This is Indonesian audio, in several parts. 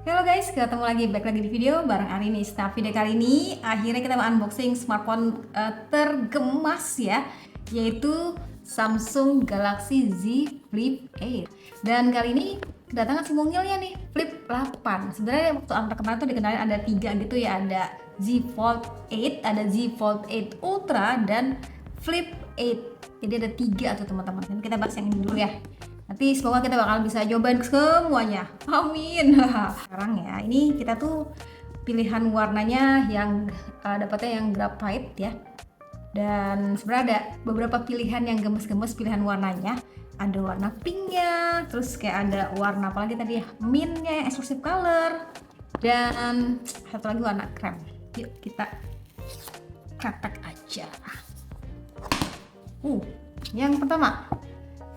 Halo guys, ketemu lagi, back lagi di video bareng Arini. Nah, video kali ini akhirnya kita mau unboxing smartphone tergemas ya, yaitu Samsung Galaxy Z Flip 8. Dan kali ini kedatangan si mungilnya nih, Flip 8. Sebenarnya waktu antar kemarin tuh dikenalin ada 3 gitu ya, ada Z Fold 8, ada Z Fold 8 Ultra, dan Flip 8. Jadi ada 3 tuh teman-teman. Dan kita bahas yang ini dulu ya. Nanti semoga kita bakal bisa cobain semuanya. Amin. Sekarang ya, ini kita tuh pilihan warnanya yang dapatnya yang graphite ya. Dan sebenarnya ada beberapa pilihan yang gemes-gemes pilihan warnanya. Ada warna pinknya, terus kayak ada warna apa lagi tadi ya, mintnya, exclusive color, dan satu lagi warna krem. Yuk kita kretek aja. Yang pertama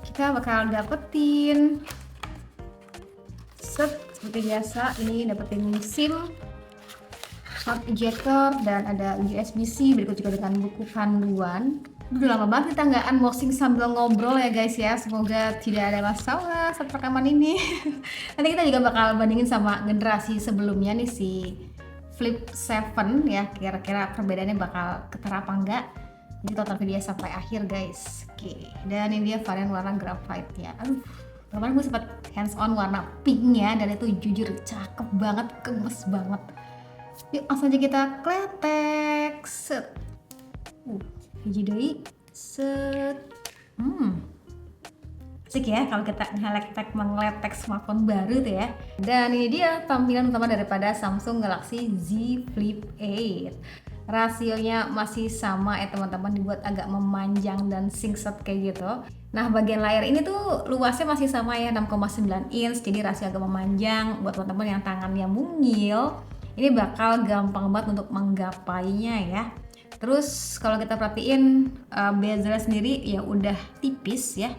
kita bakal dapetin set seperti biasa. Ini dapetin SIM, card ejector, dan ada USB-C, berikut juga dengan buku panduan. Udah lama banget kita nggak unboxing sambil ngobrol ya guys ya, semoga tidak ada masalah saat rekaman ini. Nanti kita juga bakal bandingin sama generasi sebelumnya nih, si Flip 7 ya, kira-kira perbedaannya bakal ketara apa enggak. Jadi tonton video sampai akhir guys. Oke, dan ini dia varian warna graphite ya. Kemarin gue sempat hands on warna pinknya, dan itu jujur cakep banget, gemes banget. Yuk langsung aja kita kletek. Set. Hiji deui. Set. Asik ya kalau kita mengeletek smartphone baru tuh ya. Dan ini dia tampilan utama daripada Samsung Galaxy Z Flip 8. Rasionya masih sama ya teman-teman, dibuat agak memanjang dan singset kayak gitu. Nah, bagian layar ini tuh luasnya masih sama ya, 6,9 inch, jadi rasio agak memanjang. Buat teman-teman yang tangannya mungil, ini bakal gampang banget untuk menggapainya ya. Terus kalau kita perhatiin bezel sendiri ya udah tipis ya.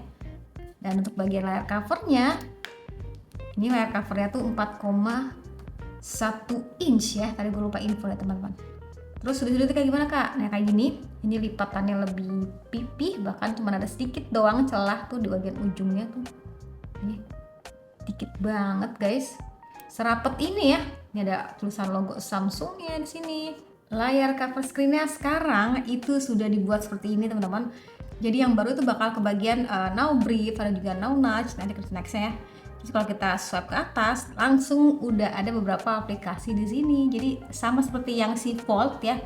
Dan untuk bagian layar covernya, ini layar covernya tuh 4,1 inch ya. Tadi gue lupa info ya teman-teman. Terus sudut-sudutnya kayak gimana kak? Nah kayak gini, ini lipatannya lebih pipih, bahkan cuma ada sedikit doang celah tuh di bagian ujungnya tuh. Ini dikit banget guys. Serapet ini ya. Ini ada tulisan logo Samsungnya di sini. Layar cover screennya sekarang itu sudah dibuat seperti ini teman-teman. Jadi yang baru itu bakal ke bagian now brief, ada juga now nudge, nanti ke nextnya ya. Terus kalau kita swipe ke atas, langsung udah ada beberapa aplikasi di sini. Jadi sama seperti yang si Fold ya.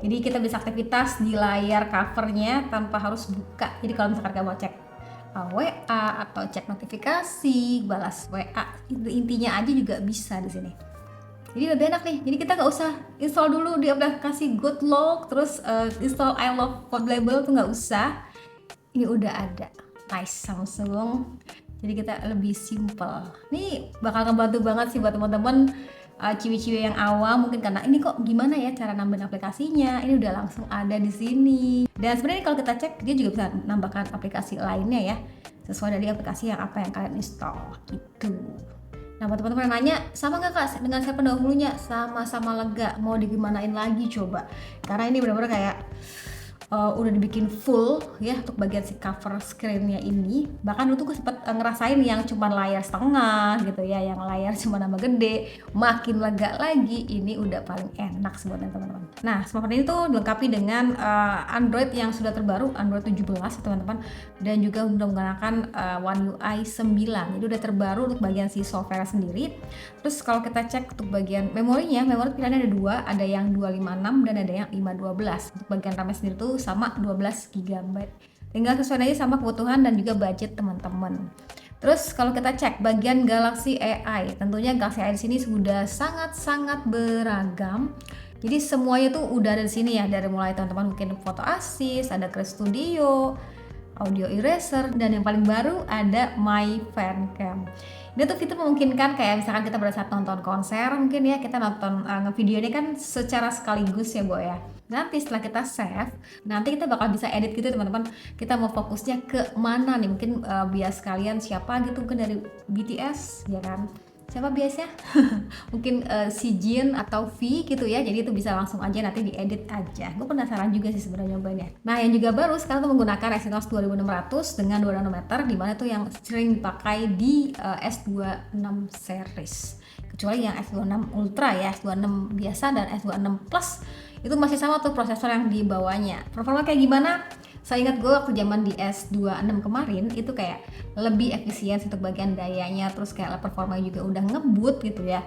Jadi kita bisa aktivitas di layar covernya tanpa harus buka. Jadi kalau misalkan kamu mau cek WA atau cek notifikasi, balas WA, intinya aja juga bisa di sini. Jadi lebih enak nih. Jadi kita nggak usah install dulu di aplikasi Good Lock, terus install I Love Fold Label tuh nggak usah. Ini udah ada. Nice Samsung. Jadi kita lebih simple. Ini bakal ngebantu banget sih buat teman-teman ciwi-ciwi yang awam, mungkin karena ini kok gimana ya cara nambahin aplikasinya. Ini udah langsung ada di sini. Dan sebenarnya kalau kita cek, dia juga bisa nambahkan aplikasi lainnya ya, sesuai dari aplikasi yang apa yang kalian install gitu. Nah buat teman-teman yang nanya, sama nggak kak dengan saya pendahulunya? Sama-sama lega. Mau digimanain lagi coba? Karena ini benar-benar kayak udah dibikin full ya untuk bagian si cover screennya ini. Bahkan dulu tuh gue sempet ngerasain yang cuma layar setengah gitu ya, yang layar cuma nambah gede. Makin lega lagi, ini udah paling enak sebenarnya teman-teman. Nah smartphone ini tuh dilengkapi dengan Android yang sudah terbaru, Android 17 teman-teman, dan juga udah menggunakan One UI 9. Jadi udah terbaru untuk bagian si software sendiri. Terus kalau kita cek untuk bagian memorinya, memori pilihannya ada dua, ada yang 256 dan ada yang 512. Untuk bagian RAM sendiri tuh sama 12 GB. Tinggal sesuai aja sama kebutuhan dan juga budget teman-teman. Terus kalau kita cek bagian Galaxy AI, tentunya Galaxy AI di sini sudah sangat-sangat beragam. Jadi semuanya tuh udah ada di sini ya, dari mulai teman-teman mungkin foto assist, ada Create Studio, audio eraser, dan yang paling baru ada My Fan Cam. Ini tuh fitur memungkinkan kayak misalkan kita pada saat nonton konser mungkin ya, kita nonton ngevideo ini kan secara sekaligus ya Bo ya. Nanti setelah kita save, nanti kita bakal bisa edit gitu teman-teman. Kita mau fokusnya ke mana nih, mungkin bias kalian siapa gitu, mungkin dari BTS ya kan, siapa biasanya mungkin si Jin atau V gitu ya, jadi itu bisa langsung aja nanti diedit aja. Gue penasaran juga sih sebenarnya nyobainnya. Nah yang juga baru sekarang tuh menggunakan Exynos 2600 dengan 2 nanometer, dimana tuh yang sering dipakai di S26 series, kecuali yang S26 Ultra ya, S26 biasa dan S26 Plus itu masih sama tuh prosesor yang dibawanya. Performa kayak gimana? Saya ingat gue waktu zaman di S26 kemarin itu kayak lebih efisien untuk bagian dayanya, terus kayak performanya juga udah ngebut gitu ya.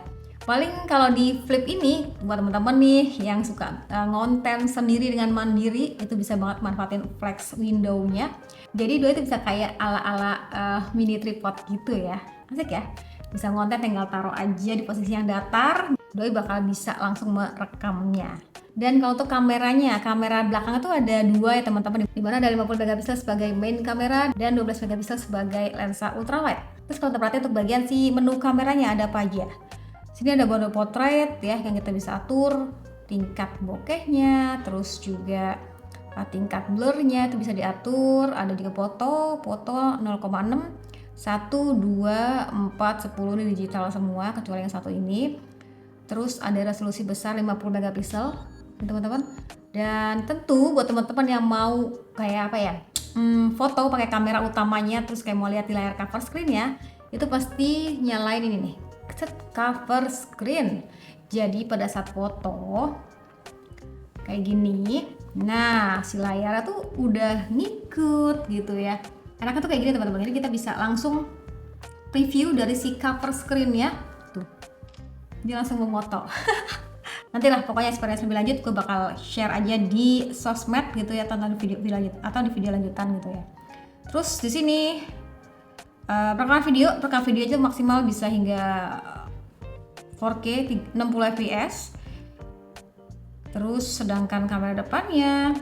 Paling kalau di Flip ini buat teman-teman nih yang suka ngonten sendiri dengan mandiri, itu bisa banget manfaatin flex window-nya. Jadi dua itu bisa kayak ala-ala mini tripod gitu ya. Asik ya. Bisa ngonten tinggal taruh aja di posisi yang datar, doi bakal bisa langsung merekamnya. Dan kalau untuk kameranya, kamera belakang itu ada dua ya teman-teman, dimana ada 50 megapiksel sebagai main kamera dan 12 megapiksel sebagai lensa ultrawide. Terus kalau kita perhatiin untuk bagian si menu kameranya ada apa aja. Sini ada mode portrait ya yang kita bisa atur tingkat bokehnya, terus juga tingkat blurnya itu bisa diatur. Ada juga foto 0,6, 1, 2, 4, 10 ini digital semua kecuali yang satu ini. Terus ada resolusi besar 50 megapiksel teman-teman. Dan tentu buat teman-teman yang mau kayak apa ya, foto pakai kamera utamanya terus kayak mau lihat di layar cover screen ya, itu pasti nyalain ini nih, set cover screen. Jadi pada saat foto kayak gini, nah si layarnya tuh udah ngikut gitu ya. Enaknya tuh kayak gini teman-teman, jadi kita bisa langsung preview dari si cover screen ya. Tuh, dia langsung memoto. Nantilah pokoknya experience lebih lanjut gue bakal share aja di sosmed gitu ya, tonton video lanjut atau di video lanjutan gitu ya. Terus di sini perekaman video aja maksimal bisa hingga 4K 60 fps. Terus sedangkan kamera depannya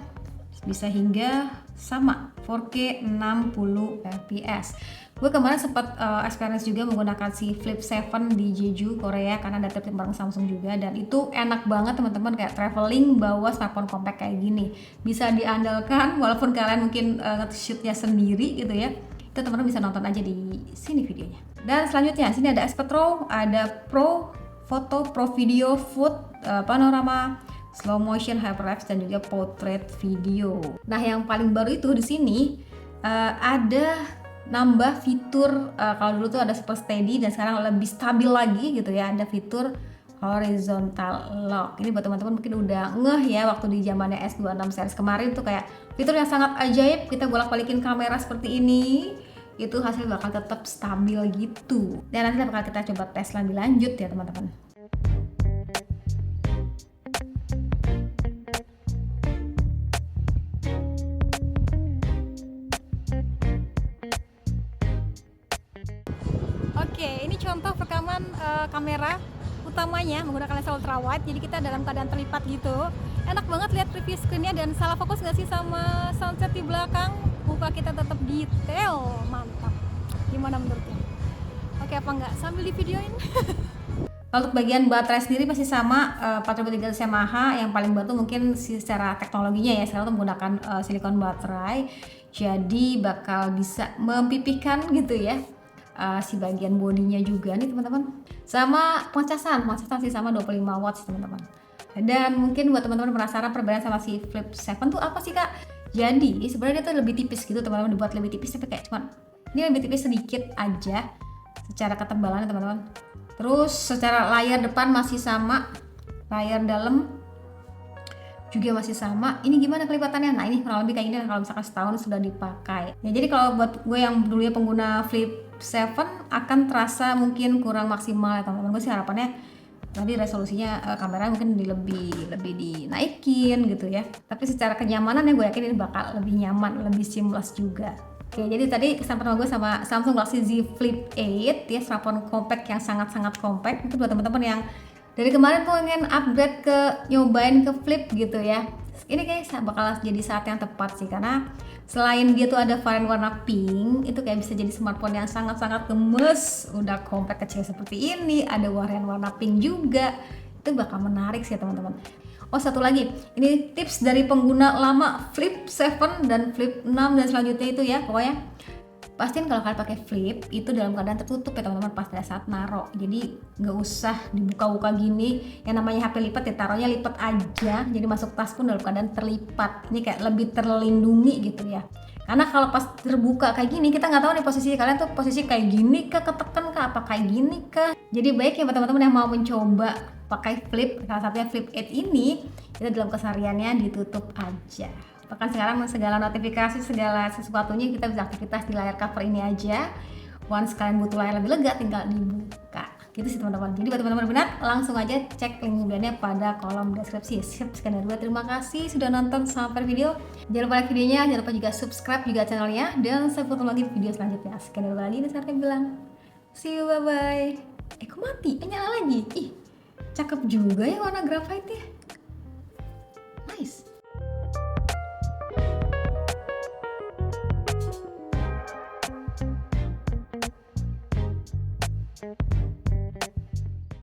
bisa hingga sama 4K 60 fps. Gue kemarin sempat experience juga menggunakan si Flip 7 di Jeju, Korea, karena ada trip bareng Samsung juga, dan itu enak banget teman-teman, kayak traveling bawa smartphone compact kayak gini. Bisa diandalkan walaupun kalian mungkin shootnya sendiri gitu ya. Itu teman-teman bisa nonton aja di sini videonya. Dan selanjutnya sini ada Expert RAW, ada Pro Photo, Pro Video, Food, Panorama, Slow Motion, Hyperlapse, dan juga Portrait Video. Nah yang paling baru itu di sini ada nambah fitur, kalau dulu tuh ada super steady dan sekarang lebih stabil lagi gitu ya, ada fitur horizontal lock. Ini buat teman-teman mungkin udah ngeh ya waktu di zamannya S26 series kemarin tuh kayak fitur yang sangat ajaib, kita bolak-balikin kamera seperti ini, itu hasil bakal tetap stabil gitu. Dan nanti bakal kita coba tes lebih lanjut ya teman-teman. Oke, ini contoh rekaman kamera utamanya menggunakan lensa ultrawide. Jadi kita dalam keadaan terlipat gitu. Enak banget lihat preview screennya, dan salah fokus nggak sih sama soundset di belakang? Muka kita tetap detail, mantap. Gimana menurutnya? Oke apa enggak? Sambil di videoin. Untuk bagian baterai sendiri masih sama 4300 Yamaha. Yang paling baru mungkin secara teknologinya ya, sekarang tuh menggunakan silikon baterai. Jadi bakal bisa mempipihkan gitu ya. Si bagian bodinya juga nih teman-teman, sama pengecasan sih sama 25 watts teman-teman. Dan mungkin buat teman-teman penasaran perbedaan sama si Flip 7 tuh apa sih kak? Jadi sebenarnya dia tuh lebih tipis gitu teman-teman, dibuat lebih tipis tapi kayak cuman ini lebih tipis sedikit aja secara ketebalannya teman-teman. Terus secara layar depan masih sama, layar dalam juga masih sama. Ini gimana kelipatannya? Nah ini kurang lebih kayak gini kalau misalkan setahun sudah dipakai ya. Jadi kalau buat gue yang dulunya pengguna Flip 7 akan terasa mungkin kurang maksimal ya teman-teman. Gue sih harapannya tadi resolusinya kamera mungkin lebih dinaikin gitu ya. Tapi secara kenyamanan ya gue yakin ini bakal lebih nyaman, lebih seamless juga. Oke, jadi tadi kesan pertama gue sama Samsung Galaxy Z Flip 8 ya, smartphone compact yang sangat-sangat compact. Itu buat teman-teman yang dari kemarin pengen upgrade ke nyobain ke Flip gitu ya. Ini kayaknya bakal jadi saat yang tepat sih, karena selain dia tuh ada varian warna pink, itu kayak bisa jadi smartphone yang sangat-sangat gemes. Udah compact kecil seperti ini, ada varian warna pink juga. Itu bakal menarik sih teman-teman. Oh satu lagi, ini tips dari pengguna lama Flip 7 dan Flip 6 dan selanjutnya itu ya. Pokoknya pastiin kalau kalian pakai flip itu dalam keadaan tertutup ya teman-teman pas pada saat naro. Jadi nggak usah dibuka-buka gini. Yang namanya HP lipat ya taruhnya lipat aja. Jadi masuk tas pun dalam keadaan terlipat. Ini kayak lebih terlindungi gitu ya. Karena kalau pas terbuka kayak gini kita nggak tahu nih posisi kalian tuh posisi kayak gini kah, ketekan kah, apa kayak gini kah. Jadi baik ya buat teman-teman yang mau mencoba pakai flip, salah satunya Flip 8 ini, itu dalam kesehariannya ditutup aja. Bahkan sekarang segala notifikasi, segala sesuatunya kita bisa aktivitas di layar cover ini aja. Once kalian butuh layar lebih lega tinggal dibuka. Gitu sih teman-teman. Jadi buat teman-teman minat langsung aja cek link kemudiannya pada kolom deskripsi. Sekian dari gue, terima kasih sudah nonton sampai video. Jangan lupa like videonya, jangan lupa juga subscribe juga channelnya, dan sampai ketemu lagi di video selanjutnya. Sekian dari gue lagi, dan saya bilang see you, bye bye. Kok mati? Nyala lagi. Ih, cakep juga ya warna graphite-nya. Nice.